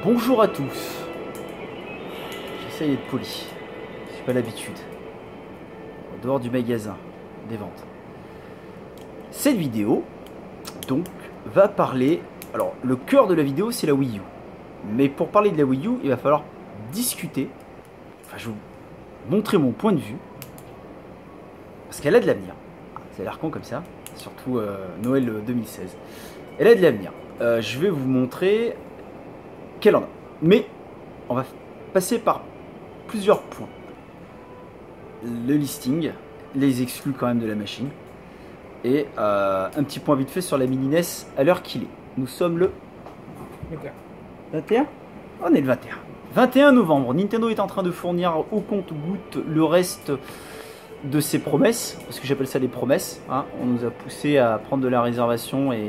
Bonjour à tous. J'essaye d'être poli. J'ai pas l'habitude. En dehors du magasin, des ventes. Cette vidéo, donc, va parler... Alors, le cœur de la vidéo, c'est la Wii U. Mais pour parler de la Wii U, il va falloir discuter. Enfin, je vais vous montrer mon point de vue. Parce qu'elle a de l'avenir. Ça a l'air con comme ça. Surtout Noël 2016. Elle a de l'avenir. Je vais vous montrer... qu'elle en a. Mais on va passer par plusieurs points. Le listing, les exclus quand même de la machine. Et un petit point vite fait sur la mini NES à l'heure qu'il est. Nous sommes le 21. On est le 21. 21 novembre. Nintendo est en train de fournir au compte-gouttes le reste de ses promesses. Parce que j'appelle ça des promesses. Hein. On nous a poussé à prendre de la réservation et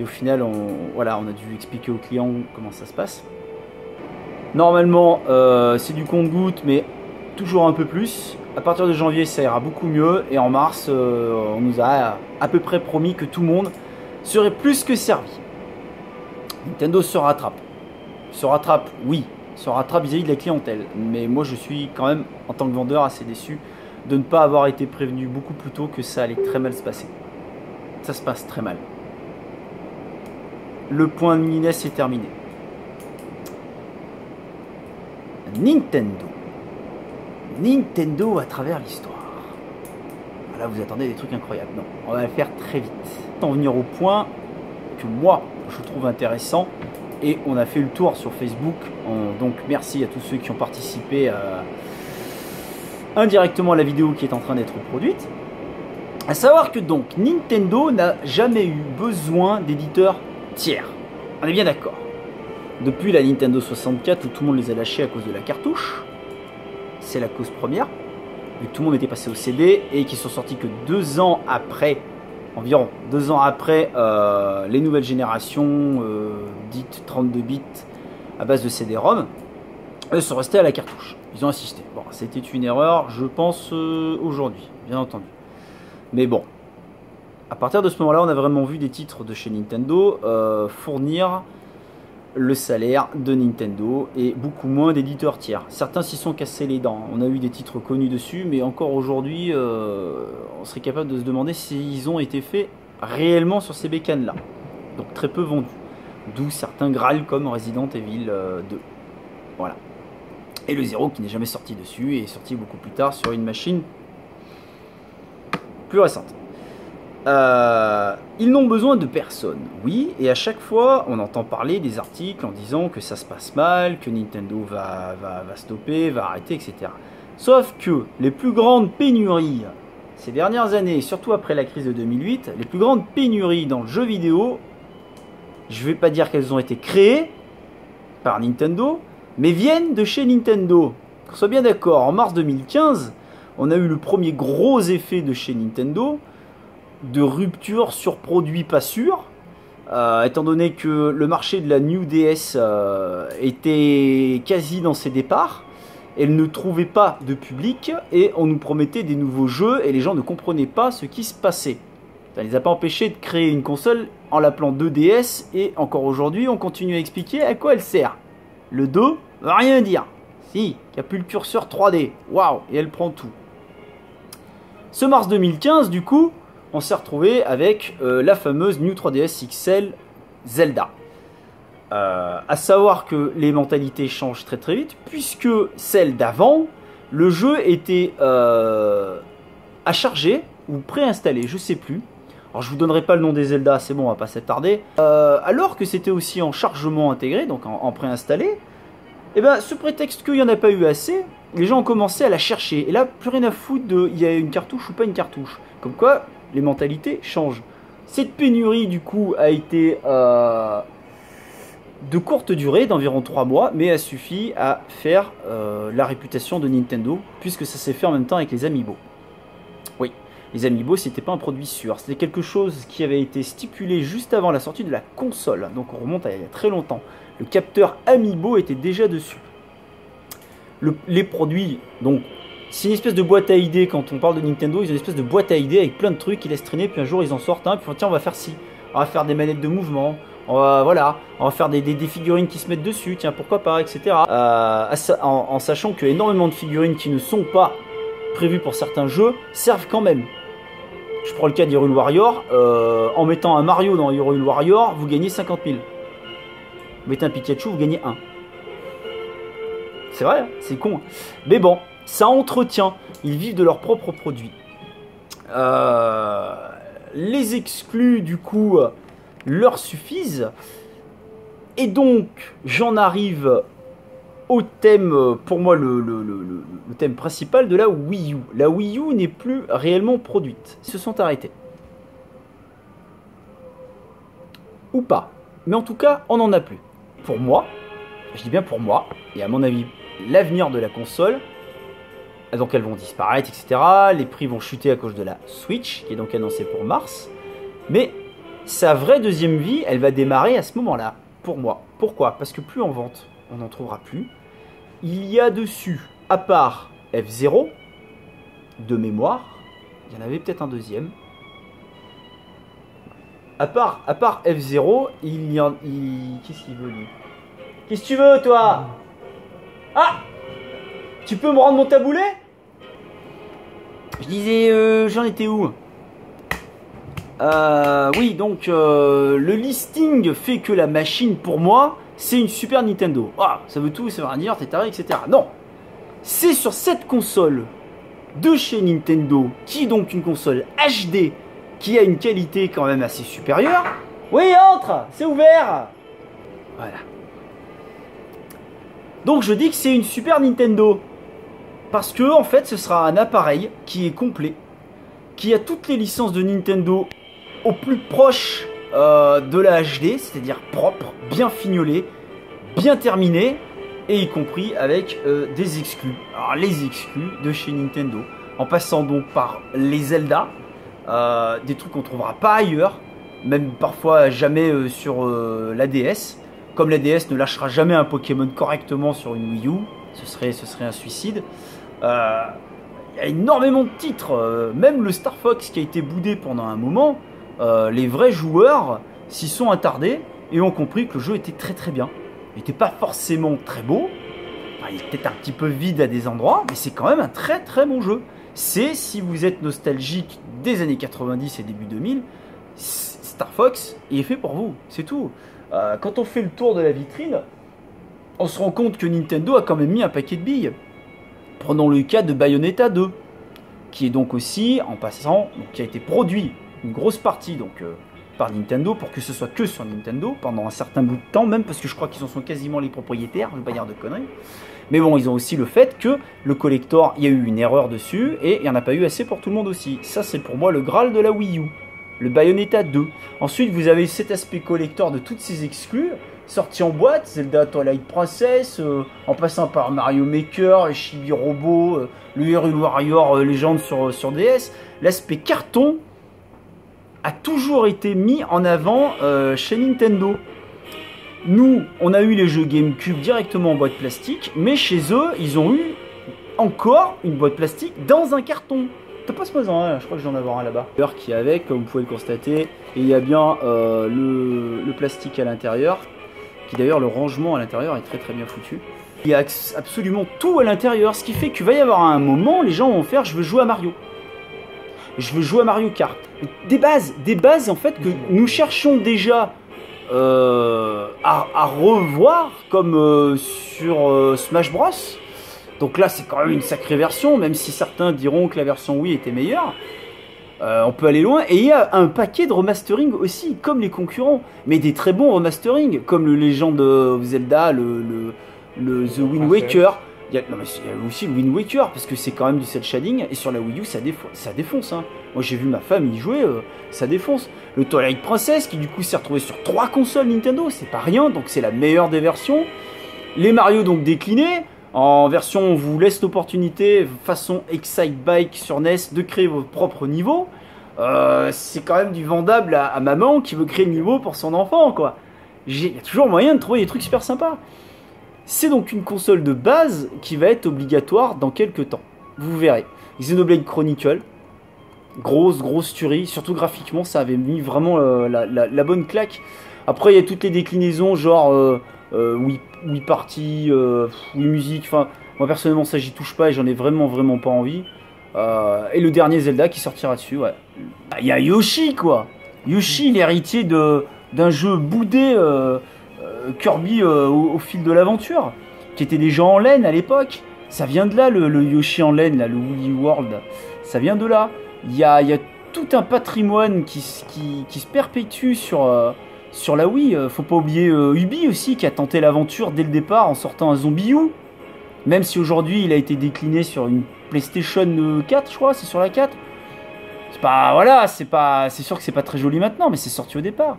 au final, on a dû expliquer aux clients comment ça se passe. Normalement, c'est du compte-gouttes, mais toujours un peu plus. À partir de janvier, ça ira beaucoup mieux. Et en mars, on nous a à peu près promis que tout le monde serait plus que servi. Nintendo se rattrape. Se rattrape, oui. Se rattrape vis-à-vis de la clientèle. Mais moi, je suis quand même, en tant que vendeur, assez déçu de ne pas avoir été prévenu beaucoup plus tôt que ça allait très mal se passer. Ça se passe très mal. Le point de mini NES est terminé. Nintendo à travers l'histoire. Là, vous attendez des trucs incroyables. Non, on va le faire très vite. En venir au point que moi, je trouve intéressant. Et on a fait le tour sur Facebook. Donc, merci à tous ceux qui ont participé indirectement à la vidéo qui est en train d'être produite. À savoir que donc, Nintendo n'a jamais eu besoin d'éditeurs tiers. On est bien d'accord. Depuis la Nintendo 64 où tout le monde les a lâchés à cause de la cartouche, c'est la cause première, vu que tout le monde était passé au CD et qui sont sortis que 2 ans après, environ 2 ans après les nouvelles générations dites 32 bits à base de CD-ROM, eux sont restés à la cartouche. Ils ont insisté. Bon, c'était une erreur, je pense, aujourd'hui, bien entendu. Mais bon. À partir de ce moment-là, on a vraiment vu des titres de chez Nintendo fournir le salaire de Nintendo et beaucoup moins d'éditeurs tiers. Certains s'y sont cassés les dents. On a eu des titres connus dessus, mais encore aujourd'hui, on serait capable de se demander s'ils ont été faits réellement sur ces bécanes-là. Donc très peu vendus. D'où certains Graal comme Resident Evil 2. Voilà. Et le 0 qui n'est jamais sorti dessus et est sorti beaucoup plus tard sur une machine plus récente. Ils n'ont besoin de personne, oui, et à chaque fois on entend parler des articles en disant que ça se passe mal, que Nintendo va stopper, va arrêter, etc. Sauf que les plus grandes pénuries ces dernières années, surtout après la crise de 2008, les plus grandes pénuries dans le jeu vidéo, je vais pas dire qu'elles ont été créées par Nintendo, mais viennent de chez Nintendo. Qu'on soit bien d'accord, en mars 2015, on a eu le premier gros effet de chez Nintendo, de rupture sur produits pas sûrs, étant donné que le marché de la New DS était quasi dans ses départs, elle ne trouvait pas de public et on nous promettait des nouveaux jeux et les gens ne comprenaient pas ce qui se passait. Ça ne les a pas empêchés de créer une console en l'appelant 2DS et encore aujourd'hui on continue à expliquer à quoi elle sert. Le 2 va rien dire. Si, il n'y a plus le curseur 3D. Waouh, et elle prend tout. Ce mars 2015 du coup, on s'est retrouvé avec la fameuse New 3DS XL Zelda. À savoir que les mentalités changent très très vite, puisque celle d'avant, le jeu était à charger ou préinstallé, je sais plus. Alors je vous donnerai pas le nom des Zelda, c'est bon, on va pas s'attarder. Alors que c'était aussi en chargement intégré, donc en préinstallé, et ben ce prétexte qu'il n'y en a pas eu assez, les gens ont commencé à la chercher. Et là, plus rien à foutre de il y a une cartouche ou pas une cartouche. Comme quoi, les mentalités changent. Cette pénurie, du coup, a été de courte durée, d'environ 3 mois, mais a suffi à faire la réputation de Nintendo, puisque ça s'est fait en même temps avec les Amiibo. Oui, les Amiibo, c'était pas un produit sûr. C'était quelque chose qui avait été stipulé juste avant la sortie de la console. Donc on remonte à il y a très longtemps. Le capteur Amiibo était déjà dessus. Les produits, donc... c'est une espèce de boîte à idées. Quand on parle de Nintendo, ils ont une espèce de boîte à idées avec plein de trucs qu'ils laissent traîner, puis un jour ils en sortent un, puis tiens, on va faire ci, on va faire des manettes de mouvement, Voilà, on va faire des figurines qui se mettent dessus, tiens, pourquoi pas, etc. En sachant que énormément de figurines qui ne sont pas prévues pour certains jeux servent quand même. Je prends le cas d'Hyrule Warrior, en mettant un Mario dans Hyrule Warrior, vous gagnez 50 000. Vous mettez un Pikachu, vous gagnez 1. C'est vrai, hein, c'est con. Mais bon, ça entretient. Ils vivent de leurs propres produits. Les exclus, du coup, leur suffisent. Et donc, j'en arrive au thème, pour moi, le thème principal de la Wii U. La Wii U n'est plus réellement produite. Ils se sont arrêtés. Ou pas. Mais en tout cas, on n'en a plus. Pour moi, je dis bien pour moi, et à mon avis, l'avenir de la console, donc elles vont disparaître, etc. Les prix vont chuter à cause de la Switch, qui est donc annoncée pour mars. Mais sa vraie deuxième vie, elle va démarrer à ce moment-là, pour moi. Pourquoi? Parce que plus en vente, on n'en trouvera plus. Il y a dessus, à part F0, de mémoire, il y en avait peut-être un deuxième. À part F0, il y en... Qu'est-ce qu'il veut, lui? Qu'est-ce que tu veux, toi? Ah! Tu peux me rendre mon taboulet? Je disais, j'en étais où? Oui, donc, le listing fait que la machine, pour moi, c'est une Super Nintendo. Ah, ça veut tout, ça veut rien dire, t'es taré, etc. Non! C'est sur cette console de chez Nintendo, qui est donc une console HD, qui a une qualité quand même assez supérieure. Oui, entre! C'est ouvert! Voilà. Donc je dis que c'est une Super Nintendo. Parce que, en fait, ce sera un appareil qui est complet, qui a toutes les licences de Nintendo au plus proche de la HD, c'est-à-dire propre, bien fignolé, bien terminé, et y compris avec des exclus. Alors, les exclus de chez Nintendo, en passant donc par les Zelda, des trucs qu'on ne trouvera pas ailleurs, même parfois jamais sur la DS. Comme la DS ne lâchera jamais un Pokémon correctement sur une Wii U, ce serait un suicide. Il y a énormément de titres, même le Star Fox qui a été boudé pendant un moment, les vrais joueurs s'y sont attardés et ont compris que le jeu était très très bien. Il n'était pas forcément très beau, enfin, il était un petit peu vide à des endroits, mais c'est quand même un très très bon jeu. C'est, si vous êtes nostalgique des années 90 et début 2000, Star Fox il est fait pour vous, c'est tout. Quand on fait le tour de la vitrine, on se rend compte que Nintendo a quand même mis un paquet de billes. Prenons le cas de Bayonetta 2, qui est donc aussi, en passant, donc, qui a été produit une grosse partie donc, par Nintendo, pour que ce soit que sur Nintendo, pendant un certain bout de temps, même parce que je crois qu'ils en sont quasiment les propriétaires, je ne vais pas dire de conneries. Mais bon, ils ont aussi le fait que le collector, il y a eu une erreur dessus, et il n'y en a pas eu assez pour tout le monde aussi. Ça, c'est pour moi le Graal de la Wii U. Le Bayonetta 2. Ensuite, vous avez cet aspect collector de toutes ces exclus, sortis en boîte, Zelda Twilight Princess, en passant par Mario Maker, Chibi Robo, le Hyrule Warrior Legend sur DS. L'aspect carton a toujours été mis en avant chez Nintendo. Nous, on a eu les jeux GameCube directement en boîte plastique, mais chez eux, ils ont eu encore une boîte plastique dans un carton. T'as pas ce maison, hein, je crois que j'en ai un là-bas. Qui est avec, comme vous pouvez le constater, et il y a bien le plastique à l'intérieur, qui d'ailleurs le rangement à l'intérieur est très très bien foutu. Il y a absolument tout à l'intérieur, ce qui fait qu'il va y avoir un moment, les gens vont faire, je veux jouer à Mario. Je veux jouer à Mario Kart. Des bases en fait que nous cherchons déjà à revoir, comme sur Smash Bros. Donc là, c'est quand même une sacrée version, même si certains diront que la version Wii était meilleure. On peut aller loin. Et il y a un paquet de remastering aussi, comme les concurrents. Mais des très bons remastering, comme le Legend of Zelda, le The Wind Waker. Il y a aussi le Wind Waker, parce que c'est quand même du cel shading. Et sur la Wii U, ça défonce. Hein. Moi, j'ai vu ma femme y jouer, ça défonce. Le Twilight Princess, qui du coup s'est retrouvé sur 3 consoles Nintendo, c'est pas rien. Donc c'est la meilleure des versions. Les Mario, donc déclinés. En version, on vous laisse l'opportunité, façon Excite Bike sur NES, de créer votre propre niveau. C'est quand même du vendable à maman qui veut créer le niveau pour son enfant, quoi. Il y a toujours moyen de trouver des trucs super sympas. C'est donc une console de base qui va être obligatoire dans quelques temps. Vous verrez. Xenoblade Chronicle, grosse tuerie, surtout graphiquement, ça avait mis vraiment la bonne claque. Après, il y a toutes les déclinaisons, genre Wii Party, Wii Music. Enfin, moi personnellement, ça j'y touche pas et j'en ai vraiment pas envie. Et le dernier Zelda qui sortira dessus, ouais. Il y a Yoshi, quoi. Yoshi, l'héritier d'un jeu boudé Kirby au fil de l'aventure, qui était déjà en laine à l'époque. Ça vient de là, le Yoshi en laine, là, le Woolly World. Ça vient de là. Il y a tout un patrimoine qui se perpétue sur la Wii. Faut pas oublier Ubi aussi, qui a tenté l'aventure dès le départ en sortant un Zombie U. Même si aujourd'hui il a été décliné sur une PlayStation 4, je crois, c'est sur la 4. C'est pas, voilà, c'est sûr que c'est pas très joli maintenant, mais c'est sorti au départ.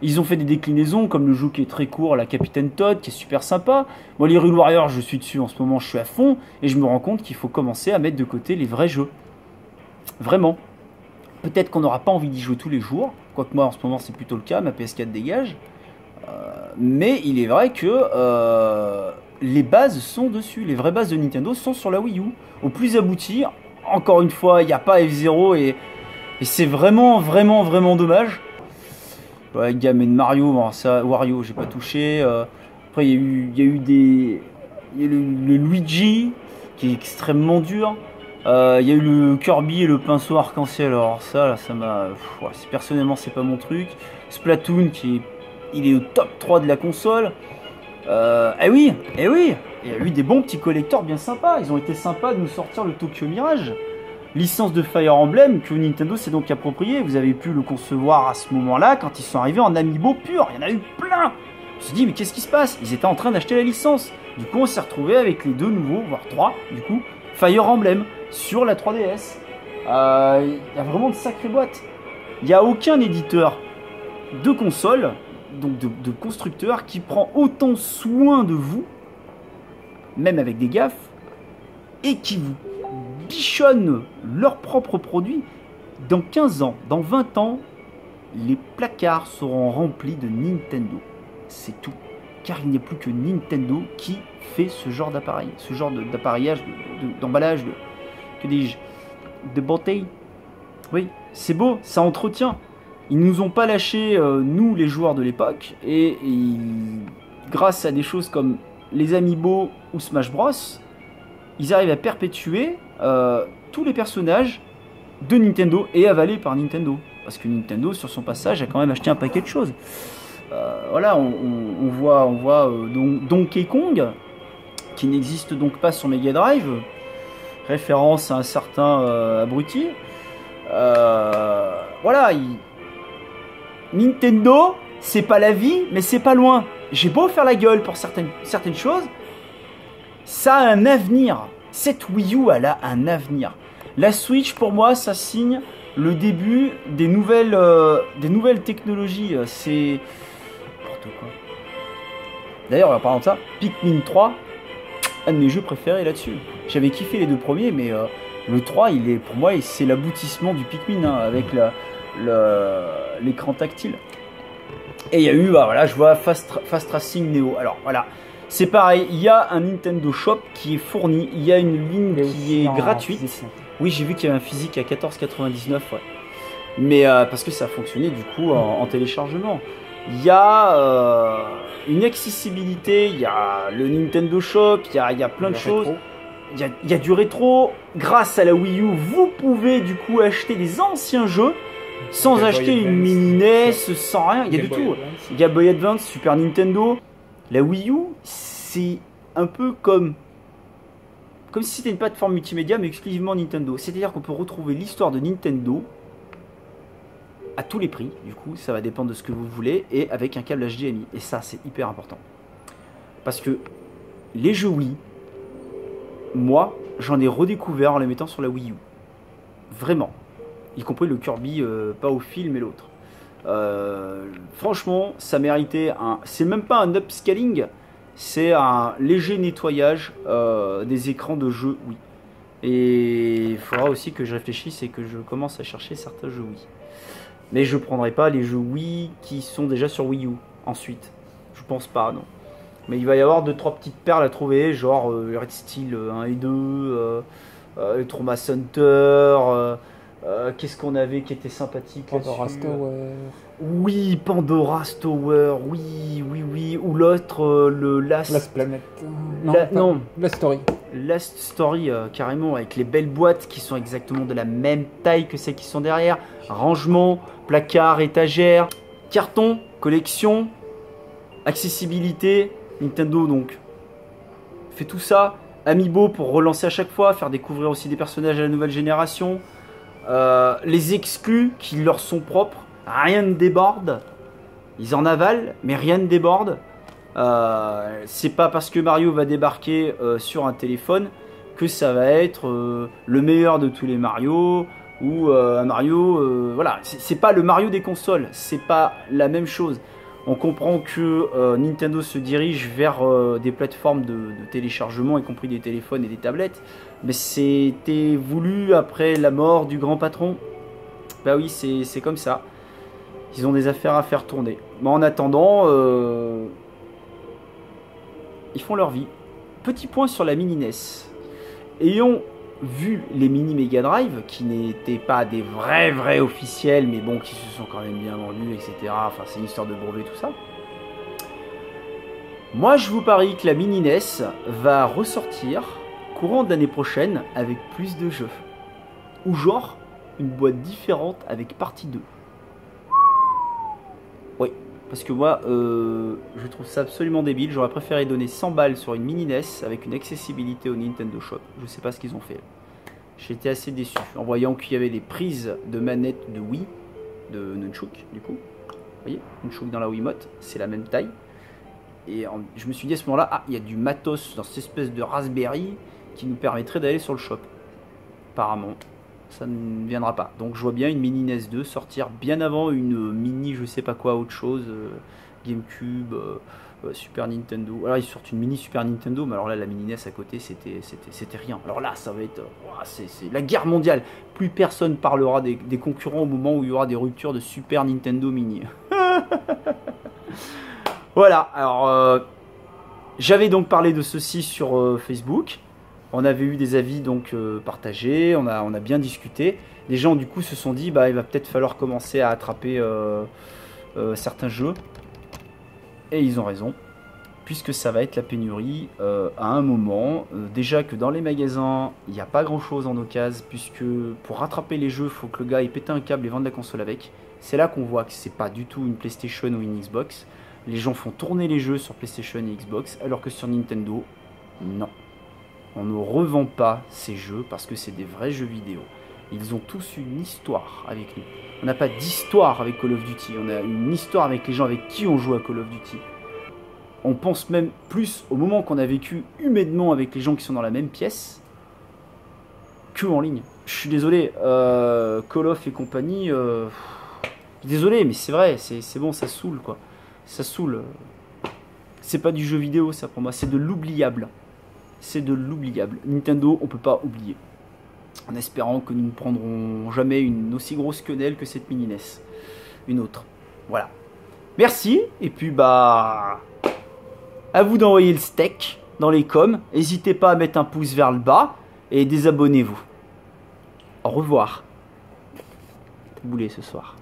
Ils ont fait des déclinaisons comme le jeu qui est très court, la Capitaine Todd, qui est super sympa. Moi, les Hyrule Warriors, je suis dessus en ce moment, je suis à fond, et je me rends compte qu'il faut commencer à mettre de côté les vrais jeux. Vraiment. Peut-être qu'on n'aura pas envie d'y jouer tous les jours, quoique moi en ce moment c'est plutôt le cas, ma PS4 dégage. Mais il est vrai que les bases sont dessus, les vraies bases de Nintendo sont sur la Wii U. Au plus abouti, encore une fois, il n'y a pas F-Zero et c'est vraiment dommage. Ouais, Game Mario, bon, ça, Wario, j'ai pas touché. Après, il y a eu le Luigi qui est extrêmement dur. Il y a eu le Kirby et le pinceau arc-en-ciel. Alors ça, là, ça m'a. Ouais, personnellement, c'est pas mon truc. Splatoon, il est au top 3 de la console. Eh oui, il y a eu des bons petits collecteurs bien sympas. Ils ont été sympas de nous sortir le Tokyo Mirage. Licence de Fire Emblem que Nintendo s'est donc approprié. Vous avez pu le concevoir à ce moment-là quand ils sont arrivés en amiibo pur. Il y en a eu plein. Je me suis dit, mais qu'est-ce qui se passe? Ils étaient en train d'acheter la licence. Du coup, on s'est retrouvé avec les 2 nouveaux, voire 3, du coup, Fire Emblem sur la 3DS. Il y a vraiment de sacrées boîtes. Il n'y a aucun éditeur de console, donc de constructeur, qui prend autant soin de vous, même avec des gaffes, et qui vous bichonnent leurs propres produits. Dans 15 ans, dans 20 ans, les placards seront remplis de Nintendo. C'est tout. Car il n'y a plus que Nintendo qui fait ce genre d'appareil, ce genre d'appareillage, d'emballage, que dis-je, de bouteille. Oui, c'est beau, ça entretient. Ils nous ont pas lâché, nous les joueurs de l'époque, et grâce à des choses comme les Amiibo ou Smash Bros, ils arrivent à perpétuer tous les personnages de Nintendo et avalés par Nintendo. Parce que Nintendo, sur son passage, a quand même acheté un paquet de choses. Voilà, on voit Donkey Kong, qui n'existe donc pas sur Mega Drive, référence à un certain abruti. Voilà, Nintendo, c'est pas la vie, mais c'est pas loin. J'ai beau faire la gueule pour certaines choses, ça a un avenir. Cette Wii U, elle a un avenir. La Switch, pour moi, ça signe le début des nouvelles technologies. C'est n'importe quoi. D'ailleurs, en parlant de ça, Pikmin 3, un de mes jeux préférés là-dessus. J'avais kiffé les 2 premiers, mais le 3, pour moi, c'est l'aboutissement du Pikmin, hein, avec l'écran tactile. Et il y a eu, bah voilà, je vois Fast Racing Neo. Alors voilà, c'est pareil, il y a un Nintendo Shop qui est fourni, il y a une ligne qui est gratuite. Oui, j'ai vu qu'il y avait un physique à 14,99, ouais. Mais parce que ça a fonctionné du coup en téléchargement. Il y a une accessibilité, il y a le Nintendo Shop, il y a plein de choses. Il y a du rétro. Grâce à la Wii U, vous pouvez du coup acheter des anciens jeux sans acheter une mini NES, sans rien. Il y a de tout. Game Boy Advance, Super Nintendo. La Wii U, c'est un peu comme si c'était une plateforme multimédia mais exclusivement Nintendo. C'est-à-dire qu'on peut retrouver l'histoire de Nintendo à tous les prix. Du coup, ça va dépendre de ce que vous voulez et avec un câble HDMI. Et ça, c'est hyper important. Parce que les jeux Wii, moi, j'en ai redécouvert en les mettant sur la Wii U. Vraiment. Y compris le Kirby, pas au fil, mais l'autre. Franchement, ça méritait un... C'est même pas un upscaling, c'est un léger nettoyage des écrans de jeux Wii. Et il faudra aussi que je réfléchisse et que je commence à chercher certains jeux Wii. Mais je prendrai pas les jeux Wii qui sont déjà sur Wii U ensuite. Je pense pas, non. Mais il va y avoir 2-3 petites perles à trouver, genre Red Steel 1 et 2, Trauma Center, qu'est-ce qu'on avait qui était sympathique là-dessus? Oui, Pandora's Tower, oui, oui, oui. Ou l'autre, le Last Planet. Non. Last Story. Last Story, carrément, avec les belles boîtes qui sont exactement de la même taille que celles qui sont derrière. Rangement, placard, étagère, carton, collection, accessibilité. Nintendo, donc, fait tout ça. Amiibo pour relancer à chaque fois, faire découvrir aussi des personnages à la nouvelle génération. Les exclus qui leur sont propres. Rien ne déborde. Ils en avalent, mais rien ne déborde. C'est pas parce que Mario va débarquer sur un téléphone que ça va être le meilleur de tous les Mario ou un Mario. Voilà, c'est pas le Mario des consoles, c'est pas la même chose. On comprend que Nintendo se dirige vers des plateformes de téléchargement, y compris des téléphones et des tablettes, mais c'était voulu après la mort du grand patron. Bah oui, c'est comme ça. Ils ont des affaires à faire tourner. Mais en attendant, ils font leur vie. Petit point sur la mini NES. Ayant vu les mini Mega Drive, qui n'étaient pas des vrais officiels, mais bon, qui se sont quand même bien vendus, etc. Enfin, c'est une histoire de brevet, tout ça. Moi, je vous parie que la mini NES va ressortir courant de l'année prochaine avec plus de jeux. Ou genre, une boîte différente avec partie 2. Oui, parce que moi, je trouve ça absolument débile. J'aurais préféré donner 100 balles sur une mini NES avec une accessibilité au Nintendo Shop. Je sais pas ce qu'ils ont fait. J'étais assez déçu en voyant qu'il y avait les prises de manette de Wii, de Nunchuk, du coup. Vous voyez, Nunchuk dans la Wiimote, c'est la même taille. Et je me suis dit à ce moment-là, ah, il y a du matos dans cette espèce de Raspberry qui nous permettrait d'aller sur le shop. Apparemment, ça ne viendra pas. Donc je vois bien une mini NES 2 sortir bien avant une mini je sais pas quoi autre chose, GameCube, Super Nintendo. Alors ils sortent une mini Super Nintendo, mais alors là la mini NES à côté c'était rien. Alors là ça va être c'est la guerre mondiale. Plus personne parlera des concurrents au moment où il y aura des ruptures de Super Nintendo mini. Voilà, alors j'avais donc parlé de ceci sur Facebook. On avait eu des avis donc partagés, on a bien discuté. Les gens du coup se sont dit bah il va peut-être falloir commencer à attraper certains jeux. Et ils ont raison, puisque ça va être la pénurie à un moment. Déjà que dans les magasins, il n'y a pas grand chose en occasion, puisque pour rattraper les jeux, il faut que le gars ait pété un câble et vende la console avec. C'est là qu'on voit que c'est pas du tout une PlayStation ou une Xbox. Les gens font tourner les jeux sur PlayStation et Xbox, alors que sur Nintendo, non. On ne revend pas ces jeux parce que c'est des vrais jeux vidéo. Ils ont tous une histoire avec nous. On n'a pas d'histoire avec Call of Duty. On a une histoire avec les gens avec qui on joue à Call of Duty. On pense même plus au moment qu'on a vécu humainement avec les gens qui sont dans la même pièce que en ligne. Je suis désolé, Call of et compagnie... Désolé, mais c'est vrai, c'est bon, ça saoule quoi. Ça saoule. C'est pas du jeu vidéo ça pour moi, c'est de l'oubliable. C'est de l'oubliable. Nintendo, on peut pas oublier. En espérant que nous ne prendrons jamais une aussi grosse quenelle que cette mini NES. Une autre. Voilà. Merci. Et puis bah... à vous d'envoyer le steak dans les coms. N'hésitez pas à mettre un pouce vers le bas. Et désabonnez-vous. Au revoir. Taboulé ce soir.